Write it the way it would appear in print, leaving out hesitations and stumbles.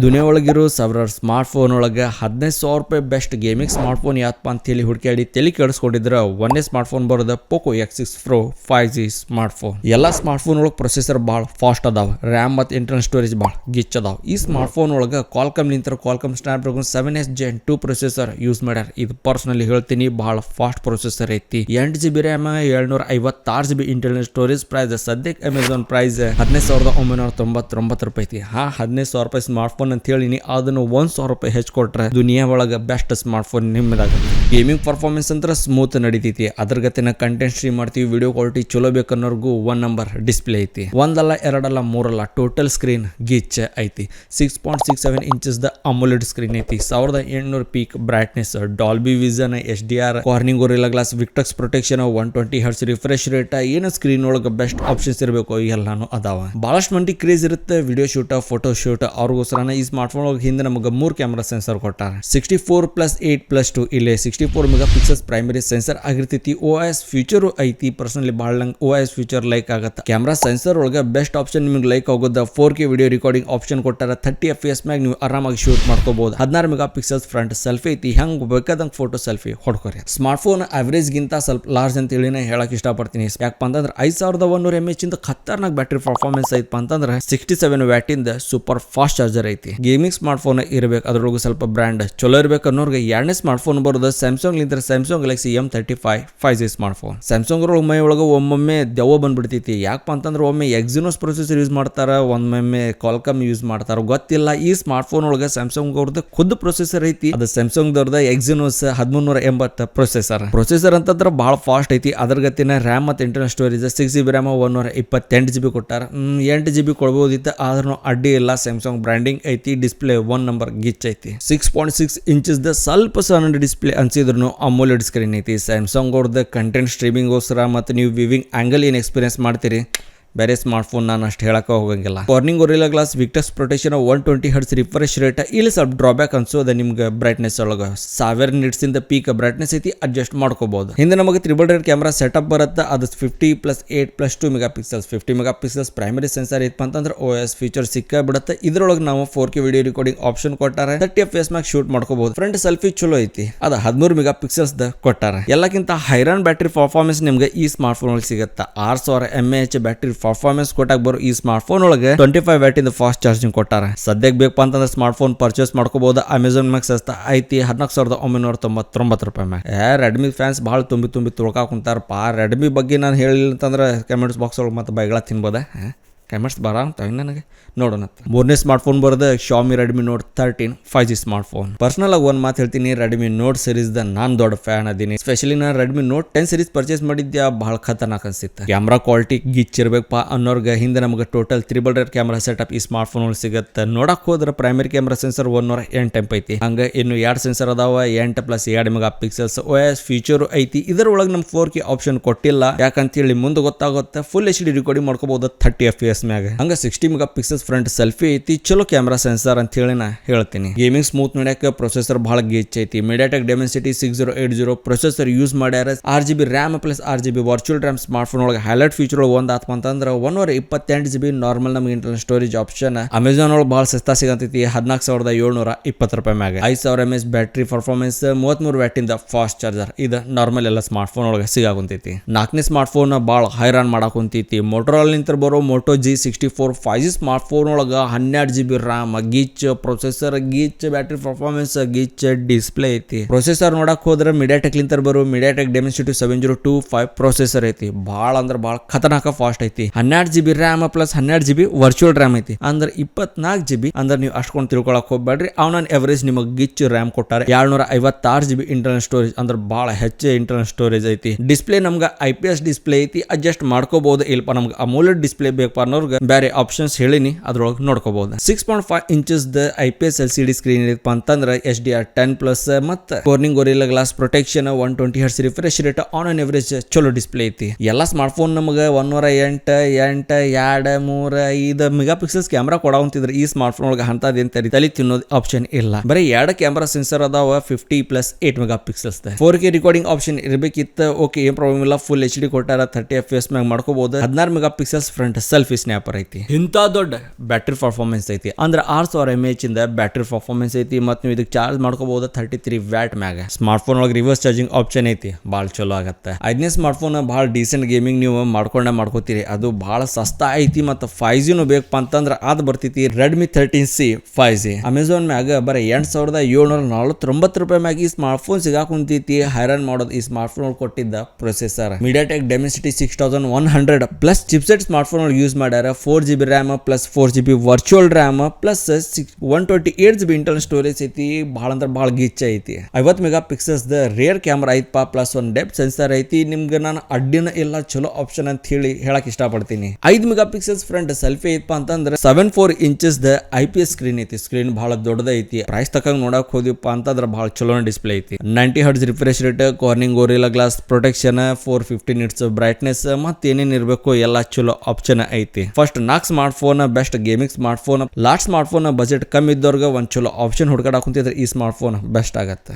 ದುನಿಯಾ ಒಳಗಿರೋ ಸಾವಿರಾರು smart phone ಒಳಗೆ 15,000 ರೂಪಾಯಿ ಬೆಸ್ಟ್ ಗೇಮಿಂಗ್ ಸ್ಮಾರ್ಟ್ ಫೋನ್ ಯಾತ್ಪ ಅಂತೇಳಿ ಹುಡುಕಾಡಿ ತಲೆ ಕೆಡಿಸ್ಕೊಂಡಿದ್ರೆ ಒಂದೇ ಸ್ಮಾರ್ಟ್ ಫೋನ್ ಬರೋದ Poco X6 Pro 5G smart phone. ಎಲ್ಲ ಸ್ಮಾರ್ಟ್ ಫೋನ್ ಒಳಗೆ ಪ್ರೊಸೆಸರ್ ಭಾಳ ಫಾಸ್ಟ್ ಅದಾವ, ರ್ಯಾಮ್ ಮತ್ತು ಇಂಟರ್ನಲ್ ಸ್ಟೋರೇಜ್ ಭಾಳ ಗಿಚ್ ಅದಾವ. ಈ ಸ್ಮಾರ್ಟ್ ಫೋನ್ ಒಳಗೆ Qualcomm Snapdragon 7S Gen 2 processor use ಮಾಡ್ಯಾರ. ಇದು ಪರ್ಸನಲಿ ಹೇಳ್ತೀನಿ ಭಾಳ ಫಾಸ್ಟ್ ಪ್ರೊಸೆಸರ್ ಐತಿ. 8GB RAM, 756GB internal storage. Price ಸದ್ಯಕ್ಕೆ ಅಮೆಝಾನ್ ಪ್ರೈಸ್ 15,999 ರೂಪಾಯಿ ಐತಿ. 15,000 ರೂಪಾಯಿ ಸ್ಮಾರ್ಟ್ ಫೋನ್ ಅಂತ ಹೇಳಿನಿ, ಅದನ್ನು 1,000 ರೂಪಾಯಿ ಹೆಚ್ಚು ಕೊಟ್ರೆ ದುನಿಯಾ ಒಳಗೆ ಬೆಸ್ಟ್ ಸ್ಮಾರ್ಟ್ ಫೋನ್ ನಿಮ್ಮದಾಗುತ್ತೆ. ಗೇಮಿಂಗ್ ಪರ್ಫಾರ್ಮೆನ್ಸ್ ಅಂತ ಸ್ಮೂತ್ ನಡೀತೈತಿ. ಅದ್ರ ಗತಿನ ಕಂಟೆಂಟ್ ಸ್ಟ್ರೀಮ್ ಮಾಡ್ತೀವಿ, ವಿಡಿಯೋ ಕ್ವಾಲಿಟಿ ಚಲೋ ಬೇಕನ್ನೋರ್ಗು 1 ನಂಬರ್ ಡಿಸ್ಪ್ಲೇ ಐತಿ. ಒಂದಲ್ಲ ಎರಡಲ್ಲ ಮೂರಲ್ಲ ಟೋಟಲ್ ಸ್ಕ್ರೀನ್ ಗಿಚ್ ಐತಿ. 6.67 ಇಂಚಸ್ ದ ಅಮೋಲೆಡ್ ಸ್ಕ್ರೀನ್ ಐತಿ. 1800 peak brightness, Dolby Vision, HDR, Corning gorilla Glass, Victus protection, 120 Hz refresh rate. ಏನು ಸ್ಕ್ರೀನ್ ಒಳಗೆ ಬೆಸ್ಟ್ ಆಪ್ಷನ್ಸ್ ಇರಬೇಕು ಎಲ್ಲಾನು ಅದಾವ. ಬಹಳಷ್ಟು ಮಂದಿ ಕ್ರೇಜ್ ಇರುತ್ತೆ ವಿಡಿಯೋ ಶೂಟ್, ಫೋಟೋ ಶೂಟ್. ಅವ್ರಿಗೋಸ್ಕರ ಈ ಸ್ಮಾರ್ಟ್ ಫೋನ್ ಒಳಗೆ ಹಿಂದೆ ನಮಗೆ 3 ಕ್ಯಾಮ್ರಾ ಸೆನ್ಸರ್ ಕೊಟ್ಟಾರ. 64+8+2 ಇಲ್ಲಿ 64 ಮೆಗಾ ಪಿಕ್ಸೆಲ್ಸ್ ಪ್ರೈಮರಿ ಸೆನ್ಸರ್ ಆಗಿರ್ತೈತಿ. OIS ಫ್ಯೂಚರ್ ಐತಿ. ಪರ್ಸನಲಿ ಭಾಳ ನಂಗೆ OIS ಫ್ಯೂಚರ್ ಲೈಕ್ ಆಗತ್ತೆ. ಕ್ಯಾಮ್ರಾ ಸೆನ್ಸರ್ ಒಳಗೆ ಬೆಸ್ಟ್ ಆಪ್ಷನ್ ನಿಮಗೆ ಲೈಕ್ ಆಗೋದ 4K ವಿಡಿಯೋ ರೆಕಾರ್ಡಿಂಗ್ ಆಪ್ಷನ್ ಕೊಟ್ಟಾರ. 30 FPS ಮ್ಯಾಗ ನೀವು ಆರಾಮಾಗಿ ಶೂಟ್ ಮಾಡ್ಕೋಬಹುದು. 16 ಮೆಗಾ ಪಿಕ್ಸೆಲ್ಸ್ ಫ್ರಂಟ್ ಸೆಲ್ಫಿ ಐತಿ. ಹೆಂಗ್ ಬೇಕಾದಂಗೆ ಫೋಟೋ ಸೆಲ್ಫಿ ಹೊಡ್ಕೋರಿ. ಸ್ಮಾರ್ಟ್ ಫೋನ್ ಅವರೇಜ್ ಗಿಂತ ಸ್ವಲ್ಪ ಲಾರ್ಜ್ ಅಂತ ಹೇಳಿ ಹೇಳಕ್ ಇಷ್ಟಪಡ್ತೀನಿ. ಯಾಕಪ್ಪ ಅಂತಂದ್ರೆ 5100 mAh ಇಂದ ಖತರ್ನಾಕ್ ಬ್ಯಾಟ್ರಿ ಪರ್ಫಾರ್ಮೆನ್ಸ್ ಐತಪ್ಪ ಅಂತಂದ್ರೆ 67 ವ್ಯಾಟ್ ಇಂದ ಸೂಪರ್ ಫಾಸ್ಟ್ ಚಾರ್ಜರ್ ಐತಿ. ಗೇಮಿಂಗ್ ಸ್ಮಾರ್ಟ್ ಫೋನ್ ಇರಬೇಕು, ಅದ್ರೊಳಗೂ ಸ್ವಲ್ಪ ಬ್ರ್ಯಾಂಡ್ ಚಲೋ ಇರಬೇಕು ಅನ್ನೋರ್ಗೆ ಎರಡನೇ ಸ್ಮಾರ್ಟ್ ಫೋನ್ ಬರೋದು ಸ್ಯಾಮ್ಸಂಗ್ ಲಿಂದ Samsung Galaxy M35 5G smart phone. Samsung ಮೈ ಒಳಗೆ ಒಮ್ಮೊಮ್ಮೆ ದೆವ್ವ ಬಂದ್ಬಿಡ್ತೈತಿ. ಯಾಕಪ್ಪ ಅಂತಂದ್ರೆ ಒಮ್ಮೆ ಎಕ್ಸಿನೋಸ್ ಪ್ರೊಸೆಸರ್ ಯೂಸ್ ಮಾಡ್ತಾರ, ಒಮ್ಮೊಮ್ಮೆ ಕ್ವಾಲ್ಕಮ್ ಯೂಸ್ ಮಾಡ್ತಾರ, ಗೊತ್ತಿಲ್ಲ. ಈ ಸ್ಮಾರ್ಟ್ ಫೋನ್ ಒಳಗೆ ಸ್ಯಾಮ್ಸಂಗ್ ಅವ್ರದ್ದು ಖುದ್ದು ಪ್ರೊಸೆಸರ್ ಐತಿ. ಅದು ಸ್ಯಾಮ್ಸಂಗ್ ದವ್ರದ ಎಕ್ಸಿನೋಸ್ 1380 ಪ್ರೊಸೆಸರ್ ಅಂತಂದ್ರೆ ಬಹಳ ಫಾಸ್ಟ್ ಐತಿ. ಅದ್ರ ಗತಿನ ರ್ಯಾಮ್ ಮತ್ತು internal storage 6GB RAM 128GB ಕೊಟ್ಟಾರ. 8GB ಕೊಡ್ಬೋದಿತ್ತು, ಆದ್ರೂ ಅಡ್ಡಿ ಇಲ್ಲ. ಸ್ಯಾಮ್ಸಂಗ್ ಬ್ರ್ಯಾಂಡಿಂಗ್ ಐತಿ. ಡಿಸ್ಪ್ಲೇ 1 ನಂಬರ್ ಗಿಚ್ ಐತಿ. 6.6 ಇಂಚಸ್ ದ ಸ್ವಲ್ಪ ಸಣ್ಣ ಡಿಸ್ಪ್ಲೇ ಅನ್ಸಿದ್ರು ಅಮೋಲೆಡ್ ಸ್ಕ್ರೀನ್ ಐತಿ. ಸ್ಯಾಮ್ಸಂಗ್ ಅವ್ರದ್ದು ಕಂಟೆಂಟ್ ಸ್ಟ್ರೀಮಿಂಗ್ಗೋಸ್ಕರ ಮತ್ತು ನೀವು ವಿವಿಂಗ್ ಆಂಗಲ್ ಏನು ಎಕ್ಸ್ಪೀರಿಯನ್ಸ್ ಮಾಡ್ತೀರಿ, ಬೇರೆ ಸ್ಮಾರ್ಟ್ ಫೋನ್ ನಾನು ಅಷ್ಟು ಹೇಳಕ್ಕೆ ಹೋಗಂಗಿಲ್ಲ. Corning gorilla Glass, Victus protection, 120 Hz refresh rate. ಇಲ್ಲಿ ಸ್ವಲ್ಪ ಡ್ರಾಬ್ಯಾಕ್ ಅನ್ಸೋದ ನಿಮ್ಗೆ ಬ್ರೈಟ್ನೆಸ್ ಒಳಗೆ 1000 nits ಇಂದ ಪೀಕ್ ಬ್ರೈಟ್ನೆಸ್ ಐತಿ, ಅಡ್ಜಸ್ಟ್ ಮಾಡ್ಕೋಬಹುದು. ಹಿಂದೆ ನಮಗೆ ತ್ರಿಬಲ್ ರೇಟ್ ಕ್ಯಾಮ್ರಾ ಸೆಟಪ್ ಬರುತ್ತೆ. ಅದು 50+8+2 mega pixels 50 mega pixels primary sensor ಐತಪ್ಪ ಅಂತಂದ್ರೆ OIS ಫೀಚರ್ ಸಿಕ್ಕ ಬಿಡುತ್ತೆ. ಇದ್ರೊಳಗೆ ನಾವು 4K ವಿಡಿಯೋ ರೆಕಾರ್ಡಿಂಗ್ ಆಪ್ಷನ್ ಕೊಟ್ಟಾರೆ. 30 FPS ಮ್ಯಾಗ ಶೂಟ್ ಮಾಡ್ಕೋಬಹುದು. ಫ್ರಂಟ್ ಸೆಲ್ಫಿ ಚಲೋ ಐತಿ. ಅದು 13 ಮೆಗಾ ಪಿಕ್ಸೆಲ್ಸ್ ಕೊಟ್ಟಾರೆ. ಎಲ್ಲಕ್ಕಿಂತ ಹೈರಾನ್ ಬ್ಯಾಟ್ರಿ ಪರ್ಫಾರ್ಮೆನ್ಸ್ ನಿಮ್ಗೆ ಈ ಸ್ಮಾರ್ಟ್ ಫೋನ್ ಒಳಗೆ ಸಿಗುತ್ತೆ. 6000 mAh ಬ್ಯಾಟ್ರಿ ಪರ್ಫಾರ್ಮೆನ್ಸ್ ಕೊಟ್ಟಾಗ ಬರೋ ಈ ಸ್ಮಾರ್ಟ್ ಫೋನ್ ಒಳಗೆ 25 ವ್ಯಾಟ್ ಇಂದ ಫಾಸ್ಟ್ ಚಾರ್ಜಿಂಗ್ ಕೊಟ್ಟಾರ. ಸದ್ಯಕ್ಕೆ ಬೇಕಪ್ಪ ಅಂತಂದ್ರೆ ಸ್ಮಾರ್ಟ್ ಫೋನ್ ಪರ್ಚೇಸ್ ಮಾಡ್ಕೋಬಹುದು. ಅಮೆಝಾನ್ ಮ್ಯಾಗ ಸಸ್ತಾ ಐತಿ 14,999 ರೂಪಾಯಿ ಮ್ಯಾಗ. ರೆಡ್ಮಿ ಫ್ಯಾನ್ಸ್ ಭಾಳ ತುಂಬಿ ತುಳ್ಕಾಕ್ ಕುಂತಾರಪ್ಪ. ರೆಡ್ಮಿ ಬಗ್ಗೆ ನಾನು ಹೇಳಿಲ್ಲ ಅಂತಂದ್ರೆ ಕಮೆಂಟ್ಸ್ ಬಾಕ್ಸ್ ಒಳಗೆ ಮತ್ತೆ ಬೈಗಳ ತಿನ್ಬೋದ. ಕಮೆಂಟ್ಸ್ ಬರ ಅಂತ ನನಗೆ ನೋಡೋಣ. ಮೂರನೇ ಸ್ಮಾರ್ಟ್ ಫೋನ್ ಬರೋದು Xiaomi Redmi Note 13 5G smart phone. Personal ಆಗಿ ಒಂದು ಮಾತು ಹೇಳ್ತೀನಿ, Redmi Note ಸೀರೀಸ್ ನಾನು ದೊಡ್ಡ ಫ್ಯಾನ್ ಅದೀನಿ. ಸ್ಪೆಷಲಿ ನಾನು Redmi Note 10 ಸೀರೀಸ್ ಪರ್ಚೇಸ್ ಮಾಡಿದ್ದೆ, ಭಾಳ ಖತರ್ನಾಕ್ ಅನ್ಸಿತ್ತು. ಕ್ಯಾಮ್ರಾ ಕ್ವಾಲಿಟಿ ಗಿಚ್ ಇರ್ಬೇಕಪ್ಪ ಅನ್ನೋರ್ಗೆ ಹಿಂದೆ ನಮಗೆ total triple rate camera setup ಈ ಸ್ಮಾರ್ಟ್ ಫೋನ್ ಒಳಗೆ ಸಿಗುತ್ತೆ. ನೋಡಕ್ ಹೋದ್ರೆ ಪ್ರೈಮರಿ ಕ್ಯಾಮ್ರಾ ಸೆನ್ಸರ್ 108 ಐತಿ. ಹಂಗೆ ಇನ್ನು 2 ಸೆನ್ಸರ್ ಅದಾವ, 8+2 ಮೆಗಾ ಪಿಕ್ಸೆಲ್ಸ್. OIS ಫೀಚರ್ ಐತಿ. ಇದರೊಳಗೆ ನಮ್ಗೆ 4K ಆಪ್ಷನ್ ಕೊಟ್ಟಿಲ್ಲ. ಯಾಕಂತೇಳಿ ಮುಂದೆ ಗೊತ್ತಾಗುತ್ತೆ. ಫುಲ್ HD ರೆಕಾರ್ಡಿಂಗ್ ಮಾಡ್ಕೋಬಹುದು 30 FPS ಮ್ಯಾಗ. ಹಂಗ 60 ಮೆಗಾ ಪಿಕ್ಸೆಲ್ಸ್ ಫ್ರಂಟ್ ಸೆಲ್ಫಿ ಐತಿ. ಚಲೋ ಕ್ಯಾಮ್ರಾ ಸೆನ್ಸರ್ ಅಂತ ಹೇಳಿ ನಾ ಹೇಳ್ತೀನಿ. ಗೇಮಿಂಗ್ ಸ್ಮೂತ್ ನಡ್ಯಾಕ ಪ್ರೊಸೆಸರ್ ಬಹಳ ಗಿಚ್ ಐತಿ. MediaTek Dimensity 6080 ಪ್ರೊಸೆಸರ್ ಯೂಸ್ ಮಾಡ್ಯಾರ. 6GB RAM plus 6GB virtual RAM. Smart phone ಒಳಗೆ ಹೈಲೈಟ್ ಫೀಚರ್ ಒಂದು ಆತ್ಮ ಅಂತಂದ್ರೆ 128GB ನಾರ್ಮಲ್ ನಮಗೆ ಇಂಟರ್ನಲ್ ಸ್ಟೋರೇಜ್ ಆಪ್ಷನ್. ಅಮೆಝಾನ್ ಒಳಗೆ ಭಾಳ ಸಸ್ತಾ ಸಿಗತೈತಿ. 14,720 ರೂಪಾಯಿ ಮ್ಯಾಗ. 5000 mAh ಬ್ಯಾಟ್ರಿ ಪರ್ಫಾರ್ಮೆನ್ಸ್, 33 ವ್ಯಾಟ್ ಇಂದ ಫಾಸ್ಟ್ ಚಾರ್ಜರ್. ಇದು ನಾರ್ಮಲ್ ಎಲ್ಲ ಸ್ಮಾರ್ಟ್ ಫೋನ್ ಒಳಗೆ ಸಿಗಾಕುಂತೈತಿ. 4ನೇ ಸ್ಮಾರ್ಟ್ ಫೋನ್ ಭಾಳ ಹೈರಾನ್ ಮಾಡಾಕುಂತೈತಿ. Motorola ನಿಂತ ಬರೋ Moto G64 5G smart phone ಒಳಗೆ 12GB ರ್ಯಾಮ್, ಗಿಚ್ ಪ್ರೊಸೆಸರ್, ಗಿಚ್ ಬ್ಯಾಟ್ರಿ ಪರ್ಫಾರ್ಮೆನ್ಸ್, ಗಿಚ್ ಡಿಸ್ಪ್ಲೇ ಐತಿ. ಪ್ರೊಸೆಸರ್ ನೋಡಕ್ ಹೋದ್ರೆ MediaTek ಲಿಂತ ಬರೋ MediaTek Dimensity 7025 ಪ್ರೊಸೆಸರ್ ಐತಿ. ಭಾಳ ಅಂದ್ರೆ ಭಾಳ ಖತರ್ನಾಕ ಫಾಸ್ಟ್ ಐತಿ. 12GB RAM plus 12GB virtual RAM ಐತಿ. ಅಂದ್ರೆ 24GB. ಅಂದ್ರೆ ನೀವು ಅಷ್ಟೊಂದು ತಿಳ್ಕೊಳಕ್ ಹೋಗ್ಬೇಡ್ರಿ. ಅವನ ಎವರೇಜ್ ನಿಮಗೆ ಗಿಚ್ ರ್ಯಾಮ್ ಕೊಟ್ಟಾರೆ. 256GB internal storage. ಅಂದ್ರೆ ಭಾಳ ಹೆಚ್ಚು ಇಂಟರ್ನಲ್ ಸ್ಟೋರೇಜ್ ಐತಿ. ಡಿಸ್ಪ್ಲೇ ನಮ್ಗೆ IPS ಡಿಸ್ಪ್ಲೇ ಐತಿ, ಅಡ್ಜಸ್ಟ್ ಮಾಡ್ಕೋಬಹುದು. ಇಲ್ಪ ನಮ್ಗೆ ಅಮೋಲೆಡ್ ಡಿಸ್ಪ್ಲೇ ಬೇಕಪ್ಪ ಅನ್ನೋರ್ಗೆ ಬೇರೆ ಆಪ್ಷನ್ಸ್ ಹೇಳಿನಿ, ಅದ್ರೊಳಗೆ ನೋಡ್ಕೋಬಹುದು. 6.5 inches the IPS LCD screen ಇರಪ್ಪ ಅಂತಂದ್ರೆ HDR10+ ಮತ್ತು ಕಾರ್ನಿಂಗ್ ಗೊರಿಲ್ಲಾ ಗ್ಲಾಸ್ ಪ್ರೊಟೆಕ್ಷನ್, 120 Hz ರಿಫ್ರೆಶ್ ರೇಟ್. ಆನ್ ಅನ್ ಎವರೇಜ್ ಚಲೋ ಡಿಸ್ಪ್ಲೇ ಐತಿ. ಎಲ್ಲ ಸ್ಮಾರ್ಟ್ ಫೋನ್ ನಮಗೆ 108, 8, 2, 3, 5 ಮೆಗಾ ಪಿಕ್ಸೆಲ್ಸ್ ಕ್ಯಾಮ್ರಾ ಕೊಡಾವಂತಿದ್ರೆ ಈ ಸ್ಮಾರ್ಟ್ ಫೋನ್ ಒಳಗೆ ಅಂತದೇನು ತಲೆ ತಿನ್ನೋದು ಆಪ್ಷನ್ ಇಲ್ಲ. ಬರೀ 2 ಕ್ಯಾಮ್ರಾ ಸೆನ್ಸರ್ ಅದಾವ 50+8 mega pixels. 4K recording option ಇರಬೇಕಿತ್ತು. ಓಕೆ, ಏನ್ ಪ್ರಾಬ್ಲಮ್ ಇಲ್ಲ. ಫುಲ್ HD ಕೊಟ್ಟಾರ. 30 FPS ಮ್ಯಾಗ ಮಾಡ್ಕೋಬಹುದು. 16 mega pixels front selfie snapper ಐತಿ. ಇಂಥ ದೊಡ್ಡ ಬ್ಯಾಟ್ರಿ ಪರ್ಫಾರ್ಮೆನ್ಸ್ ಐತಿ ಅಂದ್ರೆ 6000 mAh ಇಂದ ಬ್ಯಾಟ್ರಿ ಪರ್ಫಾರ್ಮೆನ್ಸ್ ಐತಿ. ಮತ್ತು ನೀವು ಇದಕ್ಕೆ ಚಾರ್ಜ್ ಮಾಡ್ಕೋಬಹುದು 33 ವ್ಯಾಟ್ ಮ್ಯಾಗ. ಸ್ಮಾರ್ಟ್ ಫೋನ್ ಒಳಗೆ ರಿವರ್ಸ್ ಚಾರ್ಜಿಂಗ್ ಆಪ್ಷನ್ ಐತಿ, ಭಾಳ ಚಲೋ ಆಗತ್ತೆ. 5ನೇ ಸ್ಮಾರ್ಟ್ ಫೋನ್ ಭಾಳ ಡೀಸೆಂಟ್ ಗೇಮಿಂಗ್ ನೀವು ಮಾಡ್ಕೋತೀರಿ. ಅದು ಭಾಳ ಸಸ್ತಾ ಐತಿ ಮತ್ತು 5G ಬೇಕಪ್ಪ ಅಂತಂದ್ರೆ ಅದು ಬರ್ತೈತಿ ರೆಡ್ಮಿ 13C 5G. ಅಮೆಝಾನ್ ಮ್ಯಾಗ ಬರೀ 8749 ರೂಪಾಯಿ ಮ್ಯಾಗ ಈ ಸ್ಮಾರ್ಟ್ ಫೋನ್ ಸಿಗಾಕುಂತೈತಿ. ಹೈರಾನ್ ಮಾಡೋದು ಈ ಸ್ಮಾರ್ಟ್ ಫೋನ್ ಕೊಟ್ಟಿದ್ದ processor MediaTek Dimensity 6100 plus chipset smart phone use ಮಾಡ್ಯಾರ. 4GB RAM plus 4GB virtual RAM plus 128GB internal storage ಐತಿ. ಭಾಳ ಅಂದ್ರೆ ಭಾಳ ಗಿಚ್ಚ ಐತಿ. 50 mega pixels the rare camera ಐತಪ್ಪ ಪ್ಲಸ್ ಒಂದು ಡೆಪ್ತ್ ಸೆನ್ಸರ್ ಐತಿ. ನಿಮ್ಗೆ ನಾನು ಅಡ್ಡಿನ ಎಲ್ಲ ಚಲೋ ಆಪ್ಷನ್ ಅಂತ ಹೇಳಕ್ ಇಷ್ಟಪಡ್ತೀನಿ. 5 ಮೆಗಾ ಪಿಕ್ಸಲ್ಸ್ ಫ್ರಂಟ್ ಸೆಲ್ಫಿ ಐತಪ್ಪ ಅಂತಂದ್ರೆ 74 ಇಂಚಸ್ ದ IPS ಸ್ಕ್ರೀನ್ ಐತಿ. ಸ್ಕ್ರೀನ್ ಬಹಳ ದೊಡ್ಡದ ಐತಿ. ಪ್ರೈಸ್ ತಕ್ಕಂಗ್ ನೋಡಕ್ ಹೋದಿಪ್ಪ ಅಂತಂದ್ರೆ ಬಹಳ ಚಲೋ ಡಿಸ್ಪ್ಲೇ ಐತಿ. 90 Hz refresh rate, Corning gorilla glass protection, 450 nits brightness ಮತ್ತೆ ಏನೇನ್ ಇರಬೇಕು ಎಲ್ಲ ಚಲೋ ಆಪ್ಷನ್ ಐತಿ. First 4 smart phone best gaming smart phone. Last smart phone budget ಕಮ್ಮಿ ಇದ್ದವ್ರಿಗೆ ಒಂದ್ ಚಲೋ ಆಪ್ಷನ್ ಹುಡ್ಕಾಡಕ್ ಕುಂತಿದ್ರೆ ಈ ಸ್ಮಾರ್ಟ್ ಫೋನ್ ಬೆಸ್ಟ್ ಆಗತ್ತೆ.